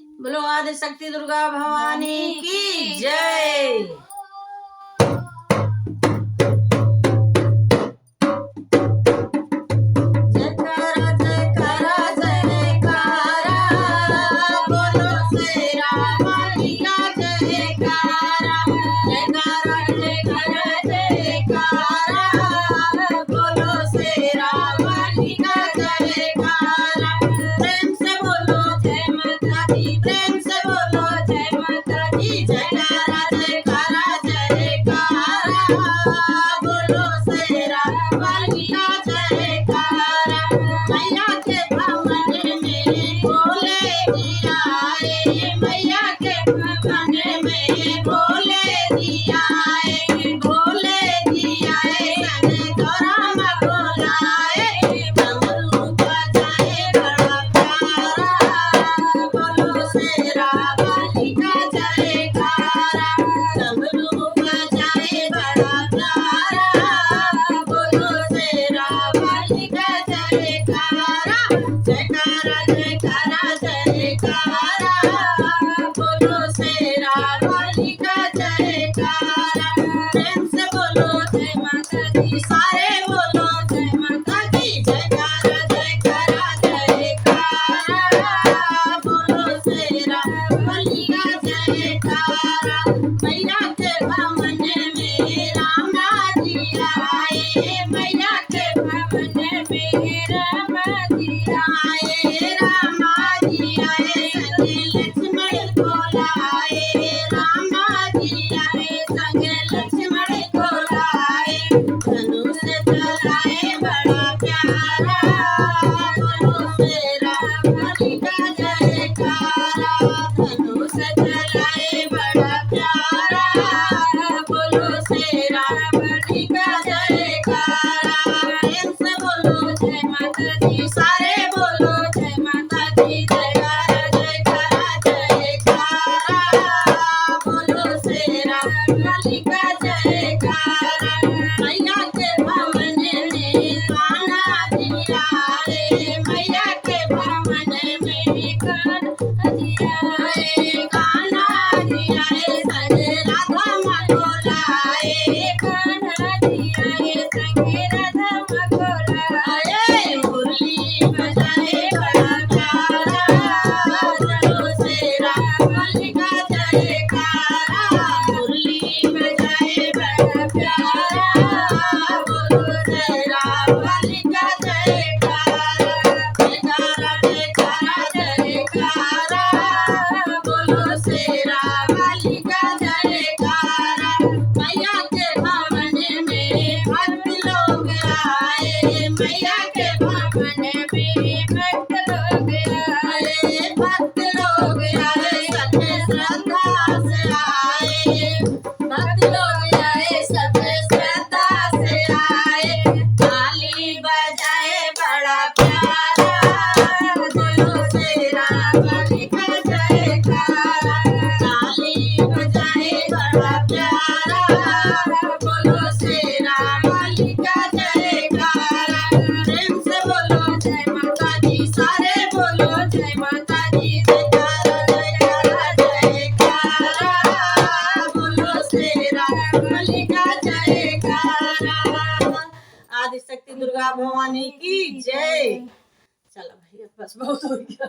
बोलो आदि शक्ति दुर्गा भवानी की जय। जयकारा जयकारा जयकारा बोलो शेरा वाली का जयकारा। जयकारा जयकारा जयकारा बोलो शेरा वाली का जयकारा। प्रेम से बोलो जय माता दी, प्रेम से बोलो जय माता दी। जयकारा जयकारा जयकारा बोलो शेरा वाली का जयकारा। मैया के भवन में भोले जी आए, मैया के भवन में भोले जी आए। भोले जी आए संग गौरा माँ बोलाए, डमरू बजाए बड़ा प्यारा बोलो शेरा वाली का जयकारा। डमरू बजाए बड़ा प्यारा बोलो शेरा वाली का जयकारा। जयकारा जयकारा जयकारा बोलो शेरा वाली का जयकारा। प्रेम से बोलो जय माता दी, सारे बोलो जय माता दी। जयकारा जयकारा जयकारा बोलो शेरा वाली का जयकारा। मैया के भवन में रामा जी आए, मैया के भवन में रामा जी आए। रामा जी आए संग लक्ष्मण को लाए, रामा जी आए संग लक्ष्मण को लाए। धनुष चलाए बड़ा प्यारा बोलो शेरा वाली का जयकारा। धनुष चलाए बड़ा प्यारा बोलो शेरा वाली का जयकारा। प्रेम से बोलो जय माता दी, सारे बोलो जय माता दी। जयकारा जयकारा जयकारा बोलो शेरा वाली का जयकारा। मैया के भवन में कान्हा जी आए, मैया के भवन में कान्हा जी आए। कान्हा जी आए संग राधा माँ को लाए, कान्हा जी आए संग राधा माँ को लाए। मुरली बजाए बड़ा प्यारा बोलो शेरा वाली का जयकारा। मुरली बजाए बड़ा प्यारा बोलो शेरा वाली का जयकारा। जयकारा जयकारा जयकारा बोलो शेरा वाली का जयकारा। मैया के भवन में भक्त लोग आए, मैया के भवन में भक्त लोग आए। भक्त लोग आए सत्य श्रद्धा से आए, भक्त लोग आए सत्य श्रद्धा से आए। ताली बजाए बड़ा प्यारा बोलो शेरा वाली का जयकारा। ताली बजाए बड़ा प्यारा बोलो शेरा वाली का जयकारा। प्रेम से बोलो जय माता दी, सारे बोलो जय माता दी। जयकारा जयकारा जयकारा बोलो शेरा वाली का जयकारा। आदि शक्ति दुर्गा भवानी की जय। चलो भैया बस बहुत हो गया।